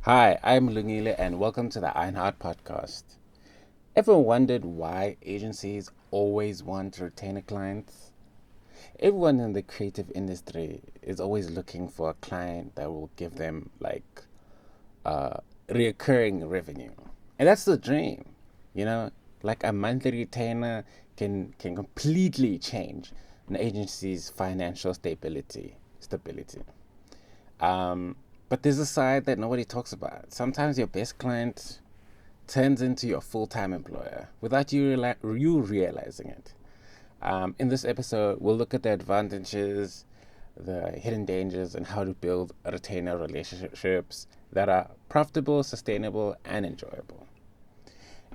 Hi, I'm Lungile and welcome to the Ironheart podcast. Ever wondered why agencies always want to retain a client? Everyone in the creative industry is always looking for a client that will give them uh, recurring revenue. And that's the dream, you know, like a monthly retainer can completely change an agency's financial stability. Um, but there's a side that nobody talks about. Sometimes your best client turns into your full-time employer without you realizing it. In this episode, we'll look at the advantages, the hidden dangers, and how to build retainer relationships that are profitable, sustainable, and enjoyable.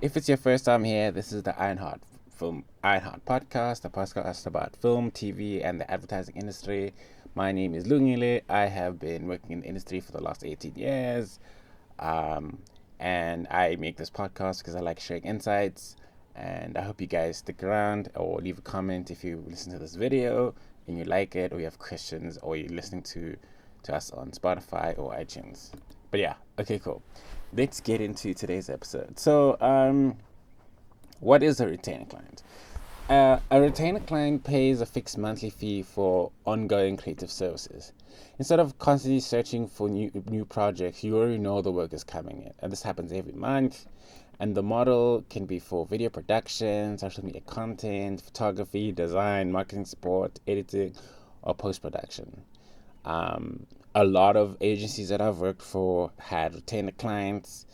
If it's your first time here, this is the Ironheart podcast, a podcast about film, TV, and the advertising industry. My name is Lungile. I have been working in the industry for the last 18 years. Um, and I make this podcast because I like sharing insights. And I hope you guys stick around or leave a comment if you listen to this video and you like it, or you have questions, or you're listening to us on Spotify or iTunes. But yeah, okay, cool. Let's get into today's episode. What is a retainer client? A retainer client pays a fixed monthly fee for ongoing creative services. Instead of constantly searching for new projects, you already know the work is coming in, and this happens every month. And the model can be for video production, social media content, photography, design, marketing support, editing, or post production. A lot of agencies that I've worked for had retainer clients.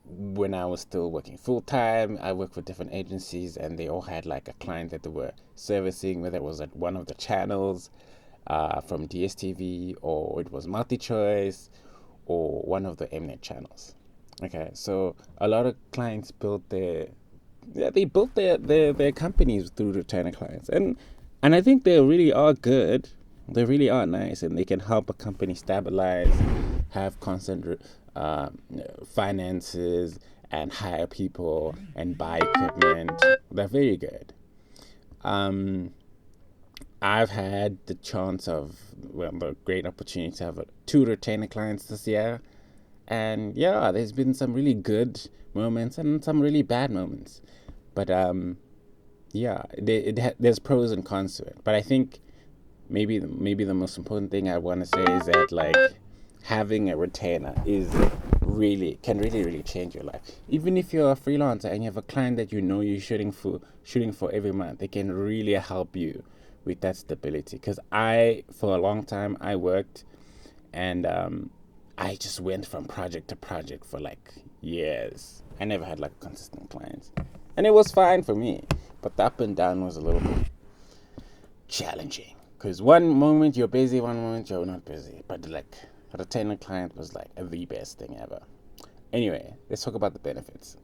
When I was still working full time, I worked for different agencies, and they all had like a client that they were servicing, whether it was at one of the channels from DSTV, or it was multi-choice, or one of the Mnet channels. Okay, so a lot of clients built their companies through retainer clients, and I think they really are good. They really are nice, and they can help a company stabilize, have constant uh, finances, and hire people and buy equipment. They're very good. Um, I've had the chance of, the great opportunity to have two retainer clients this year. And yeah, there's been some really good moments and some really bad moments. But yeah, there's pros and cons to it. But I think maybe the most important thing I want to say is that, like, having a retainer can really change your life. Even if you're a freelancer and you have a client that you know you're shooting for every month, they can really help you with that stability. Because for a long time, I worked, and I just went from project to project for like years. I never had like consistent clients, and it was fine for me. But the up and down was a little bit challenging, because one moment you're busy, one moment you're not busy. But like, retaining a client was like the best thing ever. Anyway, let's talk about the benefits.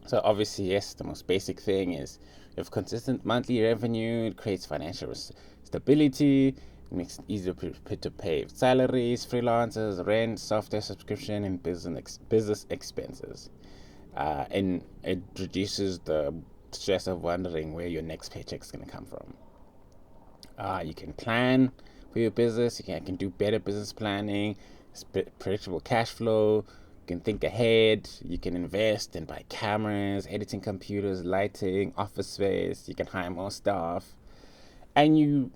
So obviously, yes, the most basic thing is you have consistent monthly revenue. It creates financial stability. It makes it easier to pay salaries, freelancers, rent, software subscription, and business expenses. And it reduces the stress of wondering where your next paycheck is going to come from. You can plan for your business. You can do better business planning, predictable cash flow. You can think ahead. You can invest and buy cameras, editing computers, lighting, office space. You can hire more staff, and you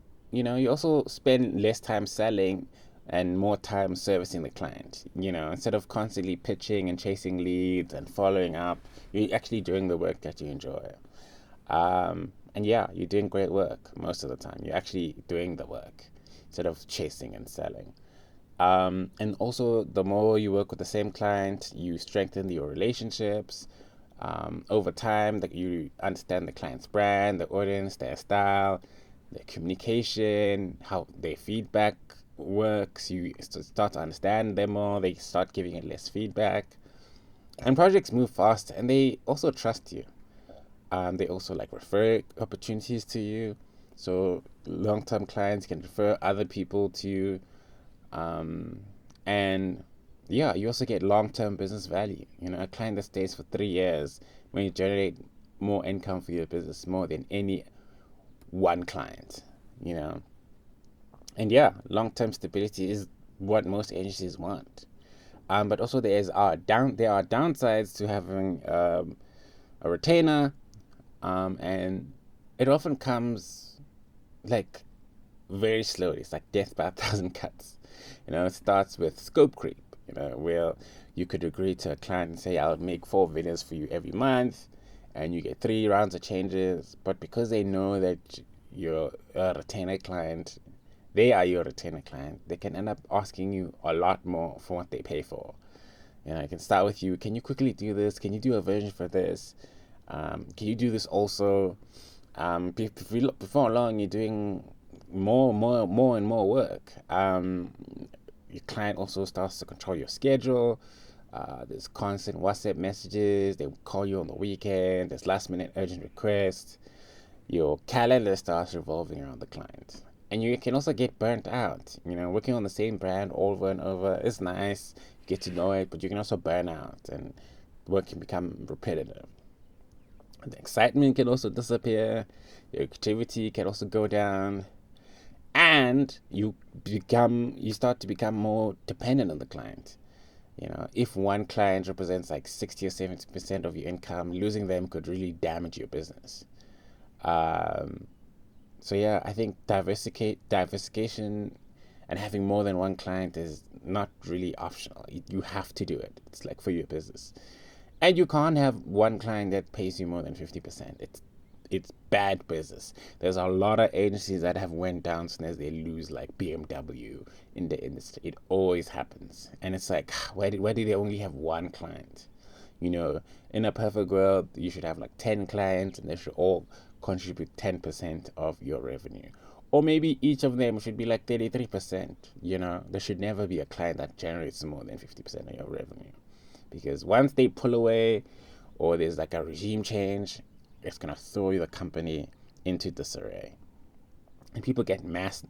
also spend less time selling and more time servicing the client. Instead of constantly pitching and chasing leads and following up, you're actually doing the work that you enjoy. And yeah, you're doing great work most of the time. You're actually doing the work instead of chasing and selling. And also, the more you work with the same client, you strengthen your relationships. Over time, that you understand the client's brand, the audience, their style, their communication, how their feedback works. You start to understand them more. They start giving you less feedback, and projects move faster. And they also trust you. They also like refer opportunities to you. So long-term clients can refer other people to you. And yeah, you also get long-term business value. A client that stays for 3 years, when you generate more income for your business, more than any one client. And yeah, long-term stability is what most agencies want. But also there are downsides to having a retainer, and it often comes like very slowly. It's like death by a thousand cuts. It starts with scope creep. Where you could agree to a client and say, I'll make 4 videos for you every month, and you get 3 rounds of changes. But because they know that you're a retainer client, they are your retainer client, they can end up asking you a lot more for what they pay for. I can start with you. Can you quickly do this? Can you do a version for this? Can you do this also? Before long, you're doing more and more work. Your client also starts to control your schedule. There's constant WhatsApp messages. They call you on the weekend. There's last minute urgent requests. Your calendar starts revolving around the client. And you can also get burnt out. Working on the same brand over and over is nice. You get to know it, but you can also burn out and work can become repetitive. The excitement can also disappear. Your creativity can also go down. And you start to become more dependent on the client. If one client represents like 60 or 70% of your income, losing them could really damage your business. So yeah, I think diversification and having more than one client is not really optional. You have to do it. It's like for your business. And you can't have one client that pays you more than 50%. It's bad business. There's a lot of agencies that have went down as soon as they lose like BMW in the industry. It always happens. And it's like, why do they only have one client? In a perfect world, you should have like 10 clients and they should all contribute 10% of your revenue. Or maybe each of them should be like 33%. There should never be a client that generates more than 50% of your revenue. Because once they pull away or there's like a regime change, it's going to throw the company into disarray. And people get mass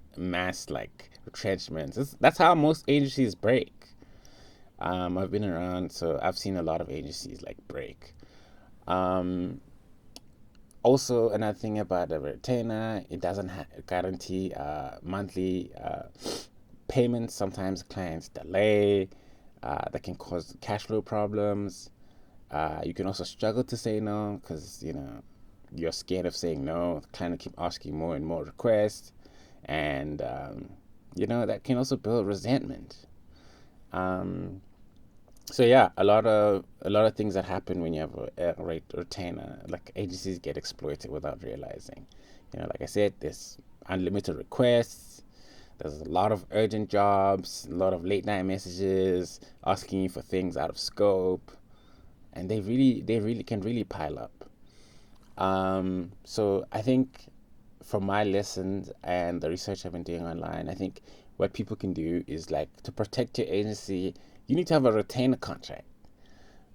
like retrenchments. That's how most agencies break. I've been around, so I've seen a lot of agencies like break. Also, another thing about a retainer, it doesn't guarantee monthly payments. Sometimes clients delay. That can cause cash flow problems. You can also struggle to say no because you're scared of saying no. The client will keep asking more and more requests, and that can also build resentment. So yeah, a lot of things that happen when you have a retainer, like agencies get exploited without realizing. Like I said, there's unlimited requests. There's a lot of urgent jobs, a lot of late night messages asking you for things out of scope. And they really can really pile up. So I think from my lessons and the research I've been doing online, I think what people can do is like to protect your agency, you need to have a retainer contract,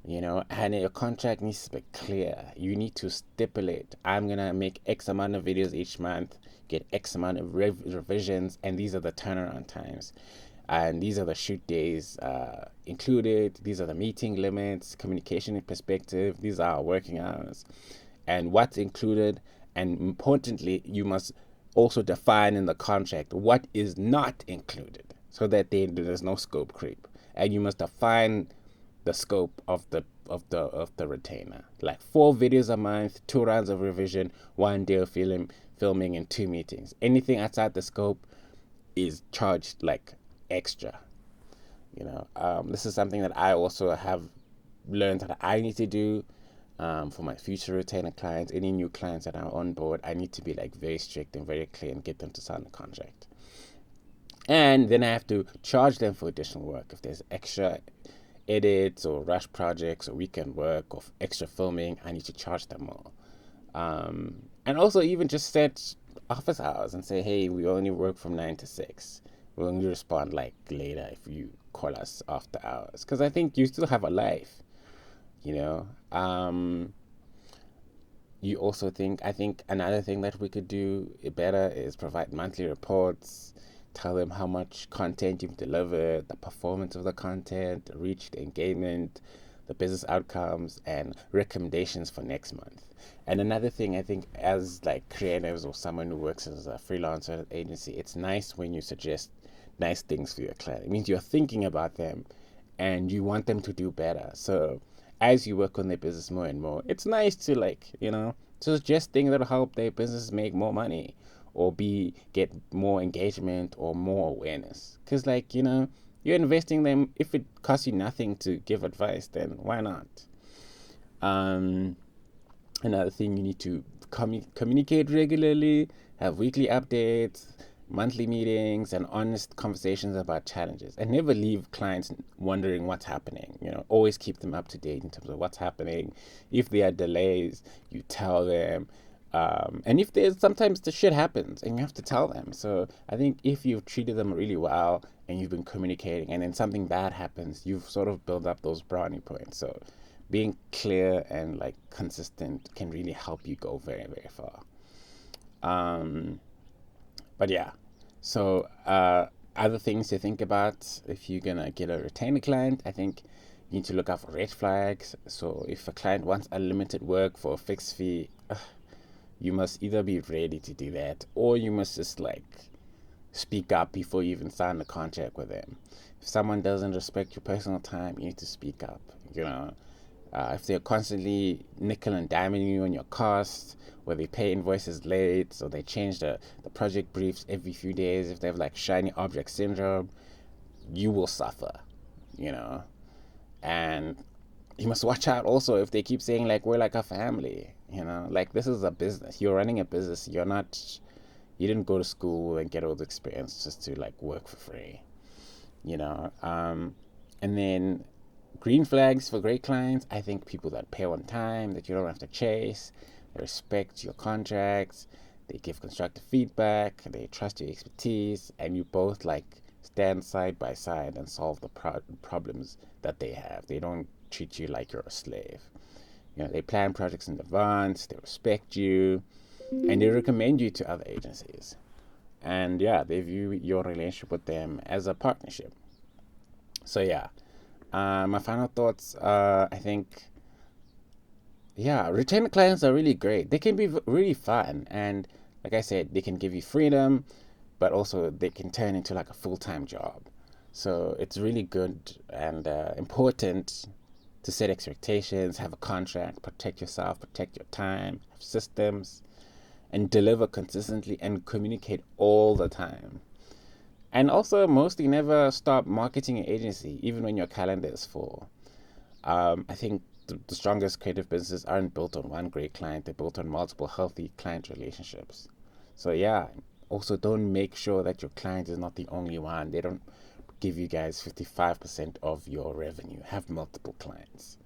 and your contract needs to be clear. You need to stipulate, I'm going to make X amount of videos each month, get X amount of revisions, and these are the turnaround times. And these are the shoot days included. These are the meeting limits, communication perspective. These are our working hours. And what's included. And importantly, you must also define in the contract what is not included so that there's no scope creep. And you must define the scope of the retainer. Like 4 videos a month, 2 rounds of revision, 1 day of filming, and 2 meetings. Anything outside the scope is charged like extra. This is something that I also have learned that I need to do for my future retainer clients. Any new clients that are on board, I need to be like very strict and very clear and get them to sign the contract. And then I have to charge them for additional work. If there's extra edits or rush projects or weekend work or extra filming, I need to charge them more. And also even just set office hours and say, hey, we only work from 9 to 6. We'll only respond like later if you call us after hours. Because I think you still have a life, I think another thing that we could do better is provide monthly reports, tell them how much content you've delivered, the performance of the content, the reach, the engagement, the business outcomes, and recommendations for next month. And another thing, I think, as like creatives or someone who works as a freelancer at an agency, it's nice when you suggest nice things for your client. It means you're thinking about them and you want them to do better. So as you work on their business more and more, it's nice to to suggest things that'll help their business make more money or get more engagement or more awareness. Because you're investing them. If it costs you nothing to give advice, then why not? Another thing, you need to communicate regularly, have weekly updates, monthly meetings, and honest conversations about challenges, and never leave clients wondering what's happening. Always keep them up to date in terms of what's happening. If there are delays, you tell them. And if there's sometimes the shit happens and you have to tell them. So I think if you've treated them really well and you've been communicating and then something bad happens, you've sort of built up those brownie points. So being clear and consistent can really help you go very, very far. But yeah, so other things to think about if you're gonna get a retainer client, I think you need to look out for red flags. So if a client wants unlimited work for a fixed fee, you must either be ready to do that, or you must just speak up before you even sign the contract with them. If someone doesn't respect your personal time, you need to speak up. If they're constantly nickel and diming you on your costs, where they pay invoices late, or they change the project briefs every few days, if they have shiny object syndrome, you will suffer, And you must watch out also if they keep saying we're like a family, this is a business. You're running a business. You didn't go to school and get all the experience just to work for free, and then green flags for great clients, I think people that pay on time, that you don't have to chase, they respect your contracts, they give constructive feedback, they trust your expertise, and you both stand side by side and solve the problems that they have. They don't treat you like you're a slave. They plan projects in advance, they respect you, and they recommend you to other agencies. And they view your relationship with them as a partnership. So my final thoughts, I think, retained clients are really great. They can be really fun. And like I said, they can give you freedom, but also they can turn into a full-time job. So it's really good and important to set expectations, have a contract, protect yourself, protect your time, have systems, and deliver consistently and communicate all the time. And also, mostly never stop marketing your agency, even when your calendar is full. I think the strongest creative businesses aren't built on one great client. They're built on multiple healthy client relationships. So also don't make sure that your client is not the only one. They don't give you guys 55% of your revenue. Have multiple clients.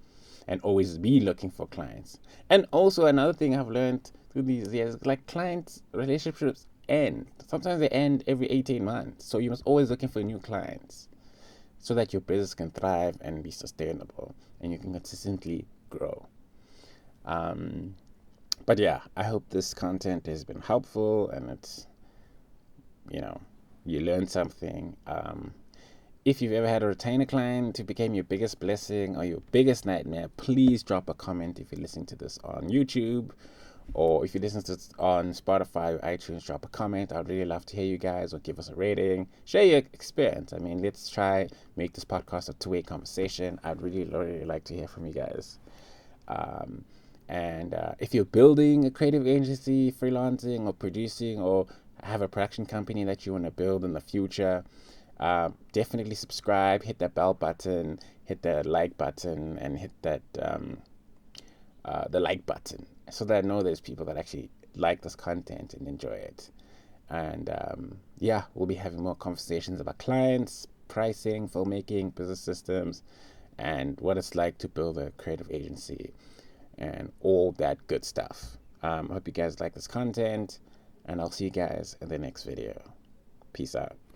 And always be looking for clients. And also another thing I've learned through these years, client relationships end. Sometimes they end every 18 months. So you must always looking for new clients so that your business can thrive and be sustainable and you can consistently grow. But I hope this content has been helpful and it's, you learned something. If you've ever had a retainer client who became your biggest blessing or your biggest nightmare, please drop a comment if you're listening to this on YouTube. Or if you listen to this on Spotify or iTunes, drop a comment. I'd really love to hear you guys, or give us a rating. Share your experience. I mean, let's try make this podcast a two-way conversation. I'd really, really like to hear from you guys. And if you're building a creative agency, freelancing or producing, or have a production company that you want to build in the future, definitely subscribe, hit that bell button, hit the like button, and hit that the like button, so that I know there's people that actually like this content and enjoy it. And we'll be having more conversations about clients, pricing, filmmaking, business systems, and what it's like to build a creative agency and all that good stuff. I hope you guys like this content, and I'll see you guys in the next video. Peace out.